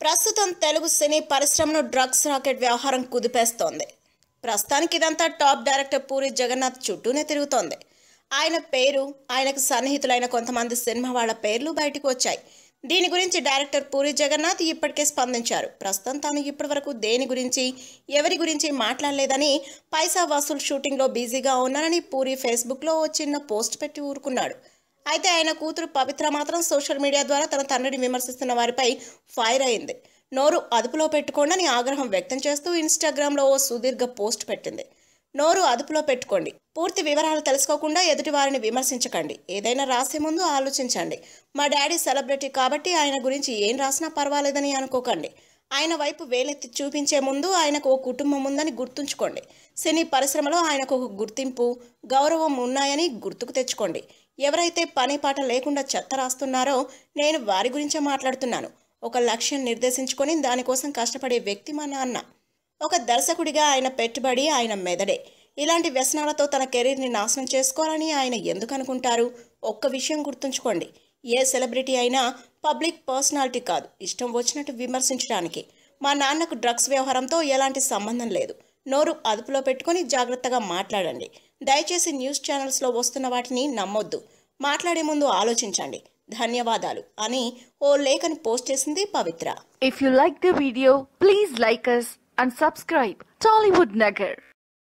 ప్రస్తుతం తెలుగు సినీ పరిశ్రమను drugs rocket వ్యవహారం కుదిపేస్తోంది. ప్రస్తుతానికి ఇదంతా టాప్ డైరెక్టర్ పూరి జగన్నాథ్ చుట్టూనే తిరుగుతోంది. ఆయన పేరు, ఆయనకు సన్నిహితులైన కొంతమంది సినిమా వాళ్ళ పేర్లు బయటకు వచ్చాయి. దీని గురించి డైరెక్టర్ పూరి జగన్నాథ్ ఇప్పటికే స్పందించారు. ప్రస్తుతం తాను ఇప్పటివరకు దేని గురించి, ఎవరి గురించి మాట్లాడలేదని, పైసా వసూల్ షూటింగ్లో బిజీగా ఉన్నానని పూరి ఫేస్బుక్లో ఓ చిన్న పోస్ట్ పెట్టి ఊరుకున్నాడు. అయితే ఆయన కూతురు పవిత్ర మాత్రం సోషల్ మీడియా ద్వారా తన తండ్రిని విమర్శిస్తున్న వారిపై ఫైర్ అయింది. నోరు అదుపులో పెట్టుకోండి అని ఆగ్రహం వ్యక్తం చేస్తూ ఇన్స్టాగ్రామ్లో ఓ సుదీర్ఘ పోస్ట్ పెట్టింది. నోరు అదుపులో పెట్టుకోండి, పూర్తి వివరాలు తెలుసుకోకుండా ఎదుటి వారిని విమర్శించకండి, ఏదైనా రాసే ముందు ఆలోచించండి. మా డాడీ సెలబ్రిటీ కాబట్టి ఆయన గురించి ఏం రాసినా పర్వాలేదని అనుకోకండి. ఆయన వైపు వేలెత్తి చూపించే ముందు ఆయనకు ఓ కుటుంబం ఉందని గుర్తుంచుకోండి. సినీ పరిశ్రమలో ఆయనకు ఒక గుర్తింపు, గౌరవం ఉన్నాయని గుర్తుకు తెచ్చుకోండి. ఎవరైతే పని పాట లేకుండా చెత్త రాస్తున్నారో నేను వారి గురించే మాట్లాడుతున్నాను. ఒక లక్ష్యం నిర్దేశించుకొని దానికోసం కష్టపడే వ్యక్తి మా నాన్న. ఒక దర్శకుడిగా ఆయన పెట్టుబడి ఆయన మెదడే. ఇలాంటి వ్యసనాలతో తన కెరీర్ని నాశనం చేసుకోవాలని ఆయన ఎందుకు అనుకుంటారు? ఒక్క విషయం గుర్తుంచుకోండి, ఏ సెలబ్రిటీ అయినా పబ్లిక్ పర్సనాలిటీ కాదు ఇష్టం వచ్చినట్టు విమర్శించడానికి. మా నాన్నకు డ్రగ్స్ వ్యవహారంతో ఎలాంటి సంబంధం లేదు. నోరు అదుపులో పెట్టుకొని జాగ్రత్తగా మాట్లాడండి. దయచేసి న్యూస్ ఛానల్స్లో వస్తున్న వాటిని నమ్మొద్దు. మాట్లాడే ముందు ఆలోచించండి. ధన్యవాదాలు అని ఓ లేఖను పోస్ట్ చేసింది పవిత్ర. If you like the video, please like us and subscribe Tollywood Nagar.